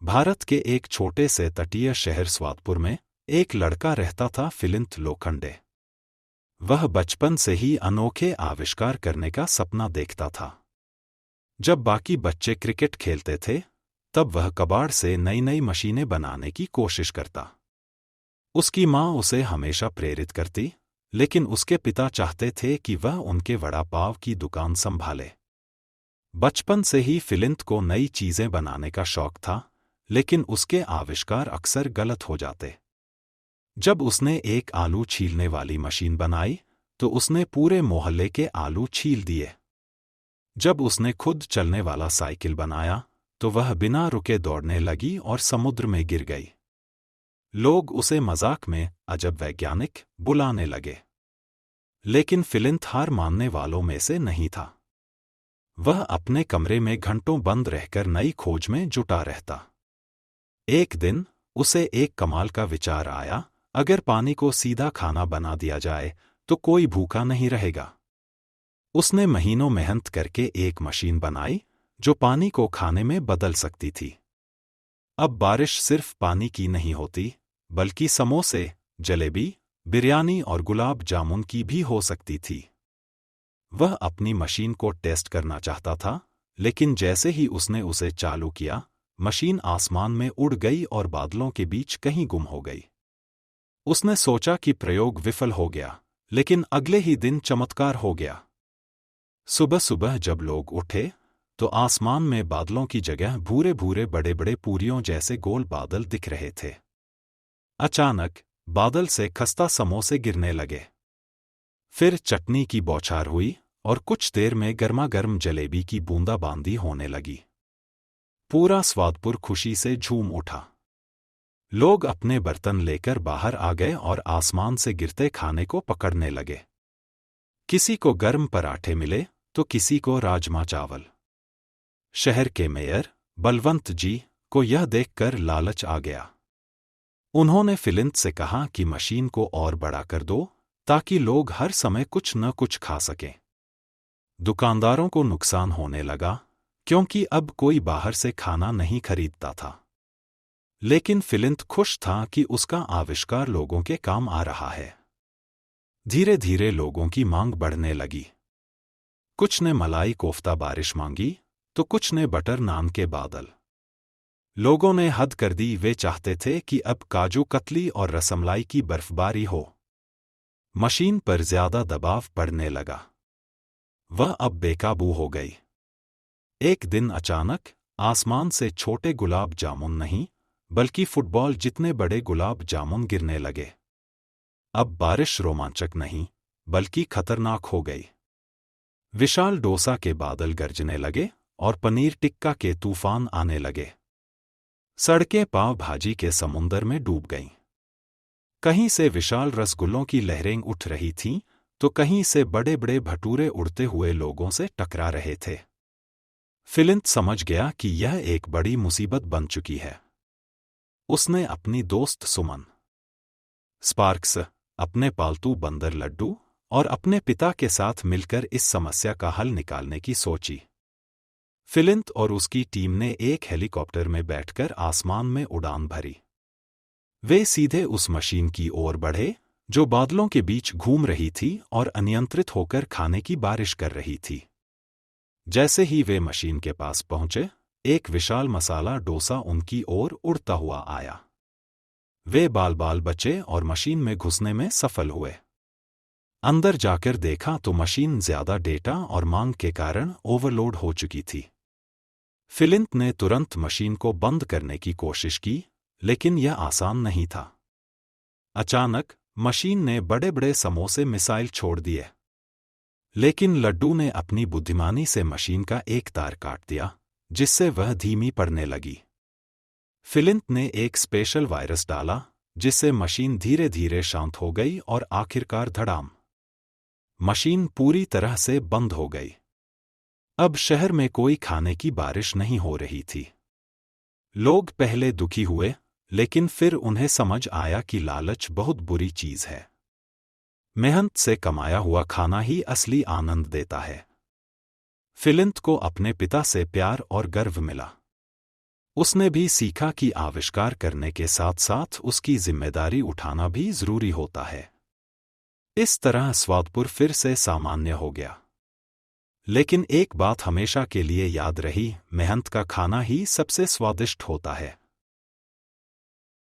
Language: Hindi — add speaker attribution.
Speaker 1: भारत के एक छोटे से तटीय शहर स्वादपुर में एक लड़का रहता था, फिलिंत लोखंडे। वह बचपन से ही अनोखे आविष्कार करने का सपना देखता था। जब बाकी बच्चे क्रिकेट खेलते थे, तब वह कबाड़ से नई नई मशीनें बनाने की कोशिश करता। उसकी माँ उसे हमेशा प्रेरित करती, लेकिन उसके पिता चाहते थे कि वह उनके वड़ा पाव की दुकान संभाले। बचपन से ही फिलिंत को नई चीजें बनाने का शौक था, लेकिन उसके आविष्कार अक्सर गलत हो जाते। जब उसने एक आलू छीलने वाली मशीन बनाई, तो उसने पूरे मोहल्ले के आलू छील दिए। जब उसने खुद चलने वाला साइकिल बनाया, तो वह बिना रुके दौड़ने लगी और समुद्र में गिर गई। लोग उसे मजाक में अजब वैज्ञानिक बुलाने लगे। लेकिन फिलिंत हार मानने वालों में से नहीं था। वह अपने कमरे में घंटों बंद रहकर नई खोज में जुटा रहता। एक दिन उसे एक कमाल का विचार आया, अगर पानी को सीधा खाना बना दिया जाए तो कोई भूखा नहीं रहेगा। उसने महीनों मेहनत करके एक मशीन बनाई जो पानी को खाने में बदल सकती थी। अब बारिश सिर्फ पानी की नहीं होती, बल्कि समोसे, जलेबी, बिरयानी और गुलाब जामुन की भी हो सकती थी। वह अपनी मशीन को टेस्ट करना चाहता था, लेकिन जैसे ही उसने उसे चालू किया, मशीन आसमान में उड़ गई और बादलों के बीच कहीं गुम हो गई। उसने सोचा कि प्रयोग विफल हो गया, लेकिन अगले ही दिन चमत्कार हो गया। सुबह सुबह जब लोग उठे, तो आसमान में बादलों की जगह भूरे भूरे बड़े बड़े पूरियों जैसे गोल बादल दिख रहे थे। अचानक बादल से खस्ता समोसे गिरने लगे। फिर चटनी की बौछार हुई और कुछ देर में गर्मागर्म जलेबी की बूंदाबांदी होने लगी। पूरा स्वादपुर खुशी से झूम उठा। लोग अपने बर्तन लेकर बाहर आ गए और आसमान से गिरते खाने को पकड़ने लगे। किसी को गर्म पराठे मिले तो किसी को राजमा चावल। शहर के मेयर बलवंत जी को यह देखकर लालच आ गया। उन्होंने फिलिंत से कहा कि मशीन को और बड़ा कर दो, ताकि लोग हर समय कुछ न कुछ खा सकें। दुकानदारों को नुकसान होने लगा, क्योंकि अब कोई बाहर से खाना नहीं खरीदता था। लेकिन फिलिंत खुश था कि उसका आविष्कार लोगों के काम आ रहा है। धीरे धीरे लोगों की मांग बढ़ने लगी। कुछ ने मलाई कोफ्ता बारिश मांगी, तो कुछ ने बटर नान के बादल। लोगों ने हद कर दी, वे चाहते थे कि अब काजू कतली और रसमलाई की बर्फबारी हो। मशीन पर ज्यादा दबाव पड़ने लगा। वह अब बेकाबू हो गई। एक दिन अचानक आसमान से छोटे गुलाब जामुन नहीं, बल्कि फुटबॉल जितने बड़े गुलाब जामुन गिरने लगे। अब बारिश रोमांचक नहीं, बल्कि खतरनाक हो गई। विशाल डोसा के बादल गरजने लगे और पनीर टिक्का के तूफान आने लगे। सड़कें पाव भाजी के समुंदर में डूब गईं। कहीं से विशाल रसगुल्लों की लहरें उठ रही थीं, तो कहीं से बड़े बड़े भटूरे उड़ते हुए लोगों से टकरा रहे थे। फिलिंत समझ गया कि यह एक बड़ी मुसीबत बन चुकी है। उसने अपनी दोस्त सुमन, स्पार्क्स, अपने पालतू बंदर लड्डू और अपने पिता के साथ मिलकर इस समस्या का हल निकालने की सोची। फिलिंत और उसकी टीम ने एक हेलीकॉप्टर में बैठकर आसमान में उड़ान भरी। वे सीधे उस मशीन की ओर बढ़े जो बादलों के बीच घूम रही थी और अनियंत्रित होकर खाने की बारिश कर रही थी। जैसे ही वे मशीन के पास पहुंचे, एक विशाल मसाला डोसा उनकी ओर उड़ता हुआ आया। वे बाल बाल बचे और मशीन में घुसने में सफल हुए। अंदर जाकर देखा तो मशीन ज्यादा डेटा और मांग के कारण ओवरलोड हो चुकी थी। फिलिंत ने तुरंत मशीन को बंद करने की कोशिश की, लेकिन यह आसान नहीं था। अचानक मशीन ने बड़े बड़े समोसे मिसाइल छोड़ दिए। लेकिन लड्डू ने अपनी बुद्धिमानी से मशीन का एक तार काट दिया, जिससे वह धीमी पड़ने लगी। फिलिंत ने एक स्पेशल वायरस डाला, जिससे मशीन धीरे धीरे शांत हो गई और आखिरकार धड़ाम, मशीन पूरी तरह से बंद हो गई। अब शहर में कोई खाने की बारिश नहीं हो रही थी। लोग पहले दुखी हुए, लेकिन फिर उन्हें समझ आया कि लालच बहुत बुरी चीज है। मेहनत से कमाया हुआ खाना ही असली आनंद देता है। फिलिंत को अपने पिता से प्यार और गर्व मिला। उसने भी सीखा कि आविष्कार करने के साथ साथ उसकी जिम्मेदारी उठाना भी जरूरी होता है। इस तरह स्वादपुर फिर से सामान्य हो गया। लेकिन एक बात हमेशा के लिए याद रही, मेहनत का खाना ही सबसे स्वादिष्ट होता है।